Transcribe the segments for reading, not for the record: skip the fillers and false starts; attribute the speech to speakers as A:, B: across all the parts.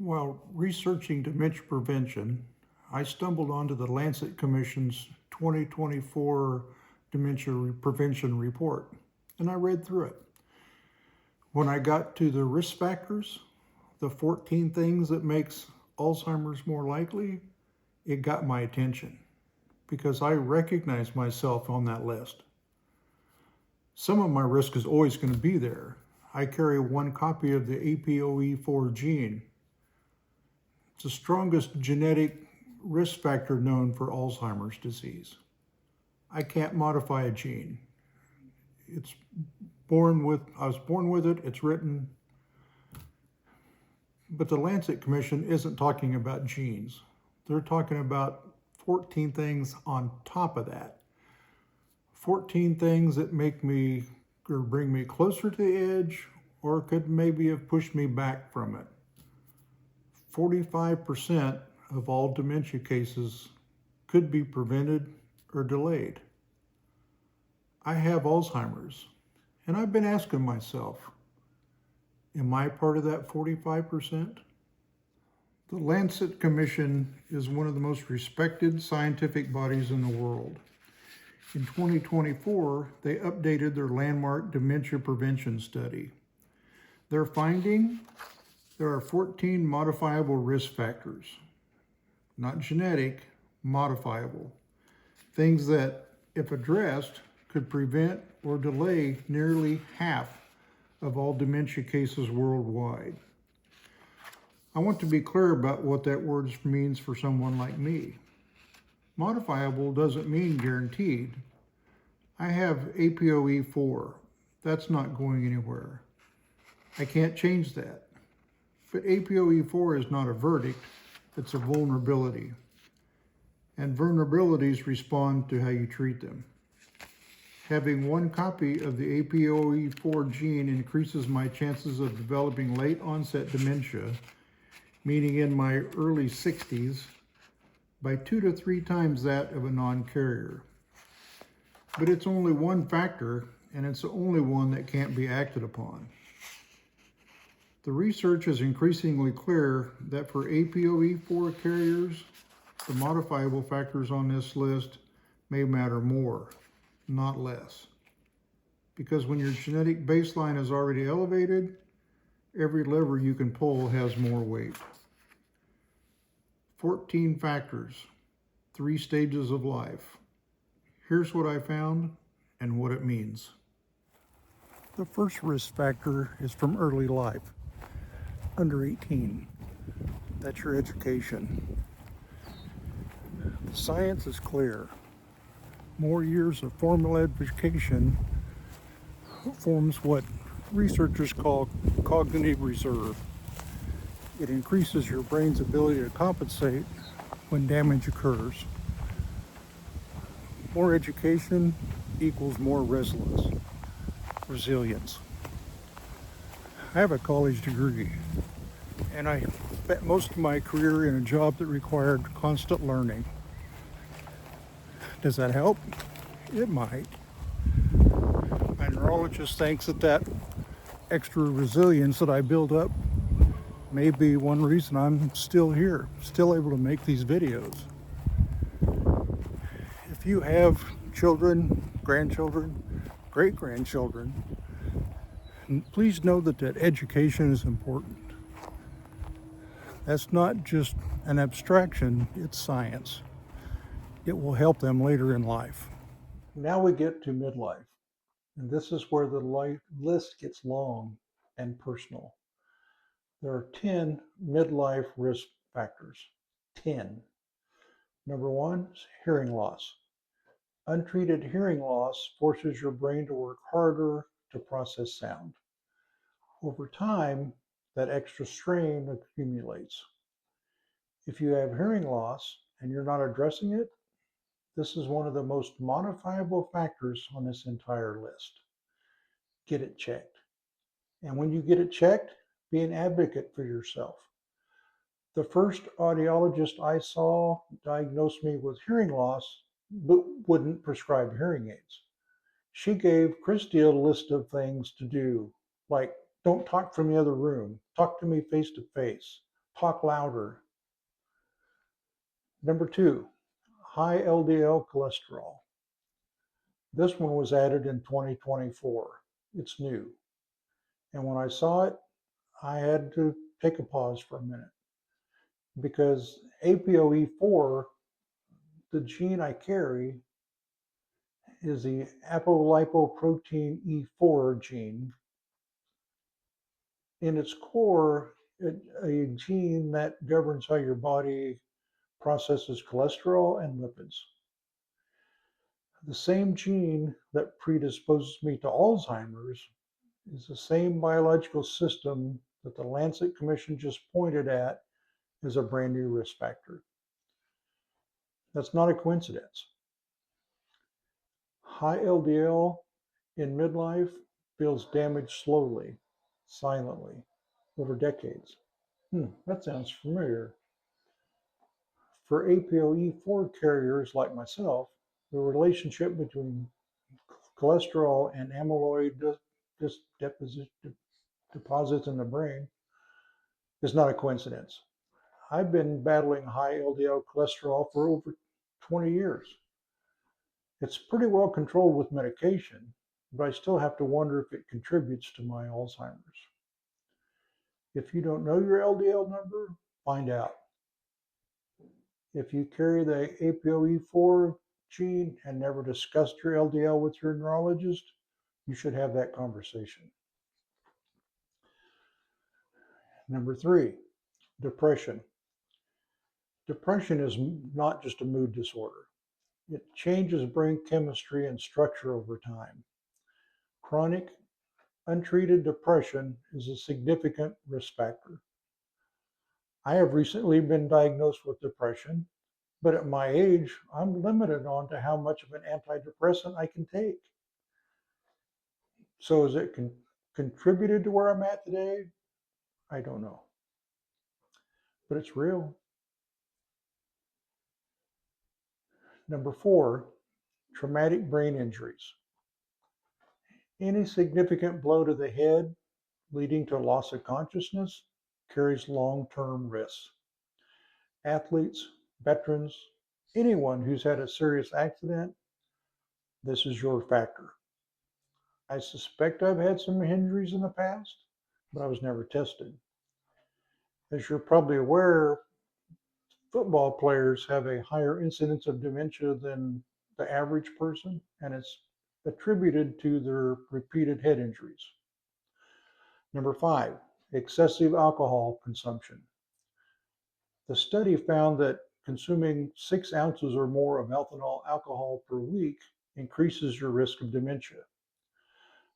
A: While researching dementia prevention, I stumbled onto the Lancet Commission's 2024 Dementia Prevention Report, and I read through it. When I got to the risk factors, the 14 things that makes Alzheimer's more likely, it got my attention because I recognize myself on that list. Some of my risk is always going to be there. I carry one copy of the APOE4 gene. It's the strongest genetic risk factor known for Alzheimer's disease. I can't modify a gene. I was born with it, it's written. But the Lancet Commission isn't talking about genes. They're talking about 14 things on top of that. 14 things that make me or bring me closer to the edge or could maybe have pushed me back from it. 45% of all dementia cases could be prevented or delayed. I have Alzheimer's, and I've been asking myself, am I part of that 45%? The Lancet Commission is one of the most respected scientific bodies in the world. In 2024, they updated their landmark dementia prevention study. Their finding, there are 14 modifiable risk factors, not genetic, modifiable. Things that, if addressed, could prevent or delay nearly half of all dementia cases worldwide. I want to be clear about what that word means for someone like me. Modifiable doesn't mean guaranteed. I have APOE4. That's not going anywhere. I can't change that. But APOE4 is not a verdict, it's a vulnerability. And vulnerabilities respond to how you treat them. Having one copy of the APOE4 gene increases my chances of developing late onset dementia, meaning in my early 60s, by 2 to 3 times that of a non-carrier. But it's only one factor, and it's the only one that can't be acted upon. The research is increasingly clear that for APOE4 carriers, the modifiable factors on this list may matter more, not less. Because when your genetic baseline is already elevated, every lever you can pull has more weight. 14 factors, 3 stages of life. Here's what I found and what it means. The first risk factor is from early life, under 18. That's your education. The science is clear. More years of formal education forms what researchers call cognitive reserve. It increases your brain's ability to compensate when damage occurs. More education equals more resilience. I have a college degree, and I spent most of my career in a job that required constant learning. Does that help? It might. My neurologist thinks that extra resilience that I build up may be one reason I'm still here, still able to make these videos. If you have children, grandchildren, great-grandchildren, please know that education is important. That's not just an abstraction, it's science. It will help them later in life. Now we get to midlife, and this is where the list gets long and personal. There are 10 midlife risk factors. 10. Number 1 is hearing loss. Untreated hearing loss forces your brain to work harder to process sound. Over time, that extra strain accumulates. If you have hearing loss and you're not addressing it, this is one of the most modifiable factors on this entire list. Get it checked. And when you get it checked, be an advocate for yourself. The first audiologist I saw diagnosed me with hearing loss, but wouldn't prescribe hearing aids. She gave Christy a list of things to do, like don't talk from the other room, talk to me face to face, talk louder. Number 2, high LDL cholesterol. This one was added in 2024. It's new. And when I saw it, I had to take a pause for a minute because ApoE4, the gene I carry, is the apolipoprotein E4 gene. In its core, a gene that governs how your body processes cholesterol and lipids. The same gene that predisposes me to Alzheimer's is the same biological system that the Lancet Commission just pointed at as a brand new risk factor. That's not a coincidence. High LDL in midlife builds damage slowly, silently, over decades. That sounds familiar. For ApoE4 carriers like myself, the relationship between cholesterol and amyloid deposits in the brain is not a coincidence. I've been battling high LDL cholesterol for over 20 years. It's pretty well controlled with medication, but I still have to wonder if it contributes to my Alzheimer's. If you don't know your LDL number, find out. If you carry the ApoE4 gene and never discussed your LDL with your neurologist, you should have that conversation. Number 3, depression. Depression is not just a mood disorder. It changes brain chemistry and structure over time. Chronic, untreated depression is a significant risk factor. I have recently been diagnosed with depression, but at my age, I'm limited on to how much of an antidepressant I can take. So has it contributed to where I'm at today? I don't know, but it's real. Number 4, traumatic brain injuries. Any significant blow to the head leading to loss of consciousness carries long-term risks. Athletes, veterans, anyone who's had a serious accident, this is your factor. I suspect I've had some injuries in the past, but I was never tested. As you're probably aware, football players have a higher incidence of dementia than the average person, and it's attributed to their repeated head injuries. Number 5, excessive alcohol consumption. The study found that consuming 6 ounces or more of ethanol alcohol per week increases your risk of dementia.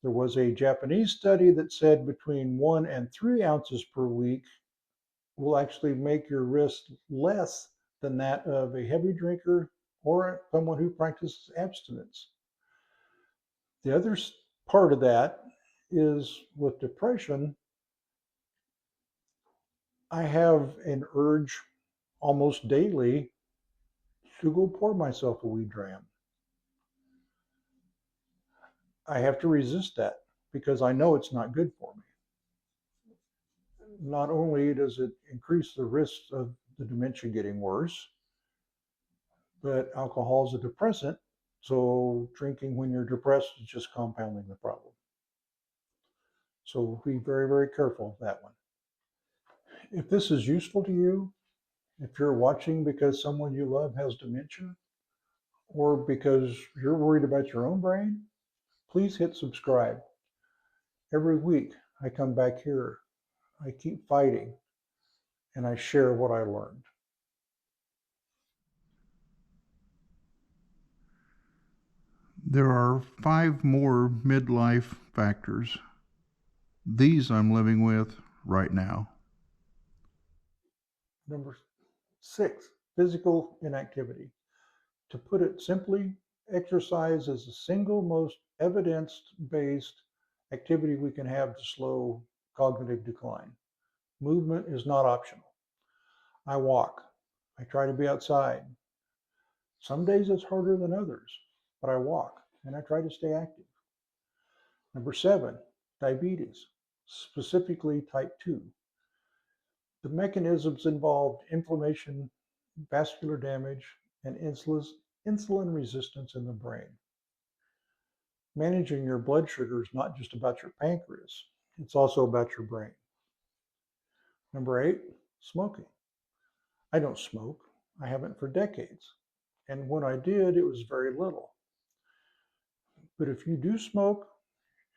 A: There was a Japanese study that said between 1 and 3 ounces per week will actually make your risk less than that of a heavy drinker or someone who practices abstinence. The other part of that is with depression, I have an urge almost daily to go pour myself a wee dram. I have to resist that because I know it's not good for me. Not only does it increase the risk of the dementia getting worse, but alcohol is a depressant, so drinking when you're depressed is just compounding the problem. So be very, very careful of that one. If this is useful to you, if you're watching because someone you love has dementia, or because you're worried about your own brain, please hit subscribe. Every week I come back here, I keep fighting, and I share what I learned. There are 5 more midlife factors. These I'm living with right now. Number 6, physical inactivity. To put it simply, exercise is the single most evidence-based activity we can have to slow cognitive decline. Movement is not optional. I walk. I try to be outside. Some days it's harder than others, but I walk and I try to stay active. Number 7, diabetes, specifically type 2. The mechanisms involved inflammation, vascular damage, and insulin resistance in the brain. Managing your blood sugar is not just about your pancreas, it's also about your brain. Number 8, smoking. I don't smoke. I haven't for decades. And when I did, it was very little. But if you do smoke,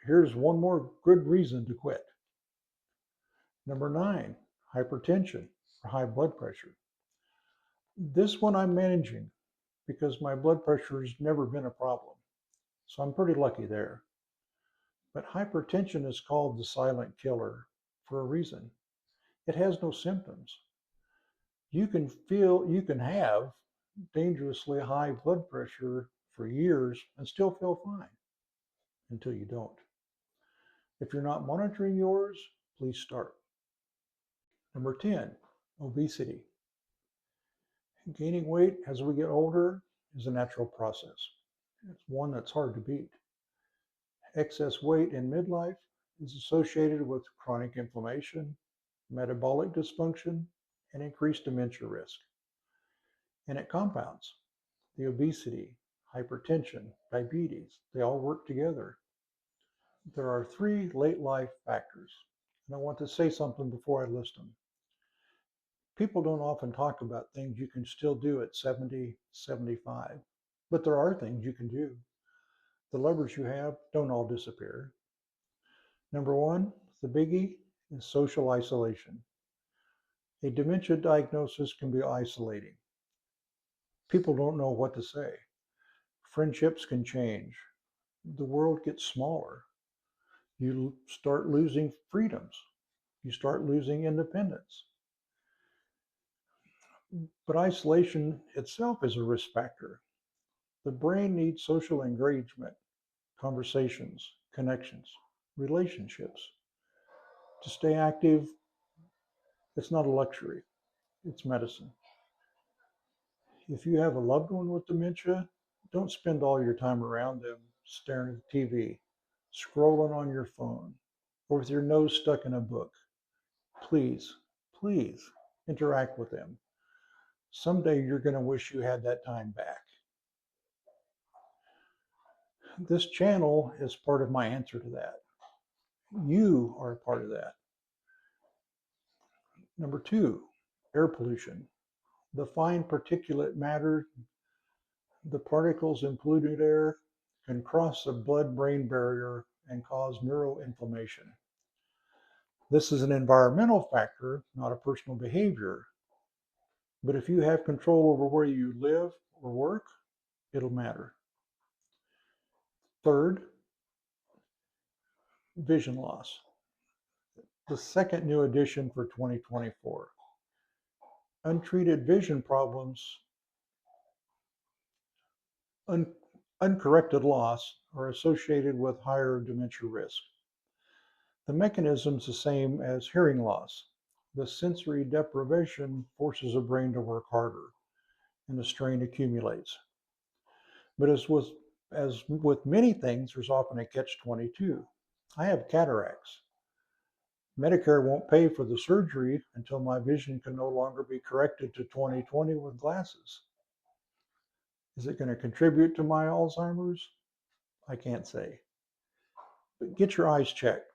A: here's one more good reason to quit. Number 9, hypertension or high blood pressure. This one I'm managing because my blood pressure has never been a problem. So I'm pretty lucky there. But hypertension is called the silent killer for a reason. It has no symptoms. You can have dangerously high blood pressure for years and still feel fine until you don't. If you're not monitoring yours, please start. Number 10, obesity. Gaining weight as we get older is a natural process. It's one that's hard to beat. Excess weight in midlife is associated with chronic inflammation, metabolic dysfunction, and increased dementia risk. And it compounds. The obesity, hypertension, diabetes, they all work together. There are 3 late life factors, and I want to say something before I list them. People don't often talk about things you can still do at 70, 75, but there are things you can do. The levers you have don't all disappear. Number 1, the biggie is social isolation. A dementia diagnosis can be isolating. People don't know what to say. Friendships can change. The world gets smaller. You start losing freedoms. You start losing independence. But isolation itself is a risk factor. The brain needs social engagement, conversations, connections, relationships. To stay active, it's not a luxury, it's medicine. If you have a loved one with dementia, don't spend all your time around them staring at the TV, scrolling on your phone, or with your nose stuck in a book. Please, please interact with them. Someday you're going to wish you had that time back. This channel is part of my answer to that. You are a part of that. Number 2, air pollution. The fine particulate matter, the particles in polluted air, can cross the blood-brain barrier and cause neuroinflammation. This is an environmental factor, not a personal behavior. But if you have control over where you live or work, it'll matter. Third, vision loss. The second new addition for 2024. Untreated vision problems, uncorrected loss, are associated with higher dementia risk. The mechanism is the same as hearing loss. The sensory deprivation forces the brain to work harder, and the strain accumulates. But as with many things, there's often a catch-22. I have cataracts. Medicare won't pay for the surgery until my vision can no longer be corrected to 20/20 with glasses. Is it going to contribute to my Alzheimer's? I can't say. But get your eyes checked.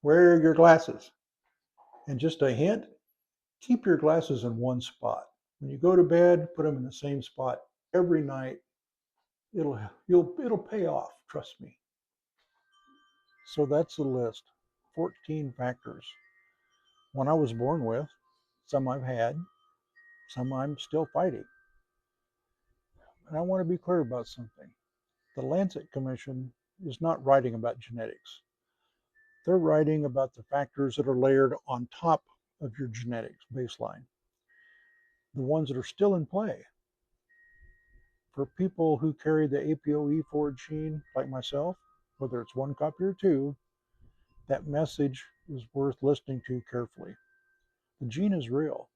A: Wear your glasses. And just a hint, keep your glasses in one spot. When you go to bed, put them in the same spot every night. It'll pay off, trust me. So that's the list. 14 factors. One I was born with, some I've had, some I'm still fighting. And I want to be clear about something. The Lancet Commission is not writing about genetics. They're writing about the factors that are layered on top of your genetics baseline, the ones that are still in play. For people who carry the APOE4 gene, like myself, whether it's 1 copy or 2, that message is worth listening to carefully. The gene is real.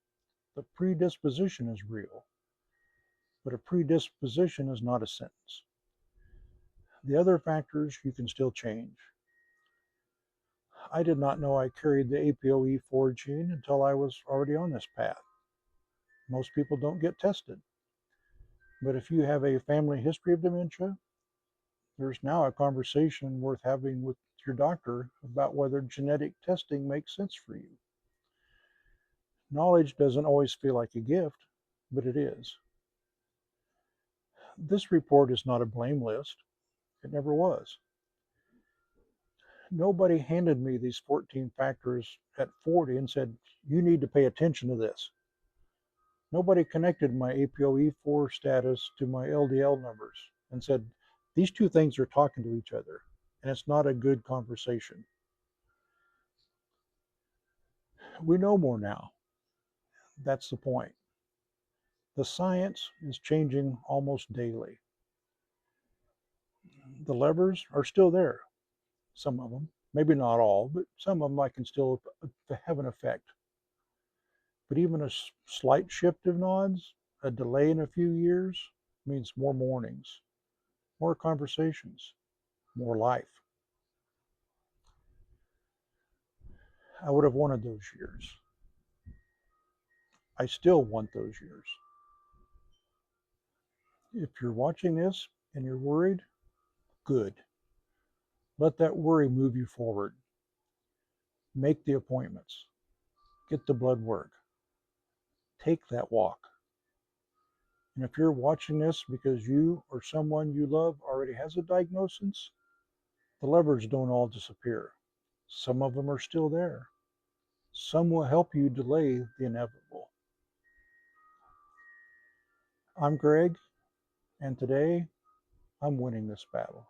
A: The predisposition is real. But a predisposition is not a sentence. The other factors you can still change. I did not know I carried the APOE4 gene until I was already on this path. Most people don't get tested. But if you have a family history of dementia, there's now a conversation worth having with your doctor about whether genetic testing makes sense for you. Knowledge doesn't always feel like a gift, but it is. This report is not a blame list. It never was. Nobody handed me these 14 factors at 40 and said, you need to pay attention to this. Nobody connected my APOE4 status to my LDL numbers and said, these two things are talking to each other, and it's not a good conversation. We know more now. That's the point. The science is changing almost daily. The levers are still there, some of them. Maybe not all, but some of them I can still have an effect. But even a slight shift of nods, a delay in a few years, means more mornings, more conversations, more life. I would have wanted those years. I still want those years. If you're watching this and you're worried, good. Let that worry move you forward. Make the appointments. Get the blood work. Take that walk. And if you're watching this because you or someone you love already has a diagnosis, the levers don't all disappear. Some of them are still there. Some will help you delay the inevitable. I'm Greg, and today I'm winning this battle.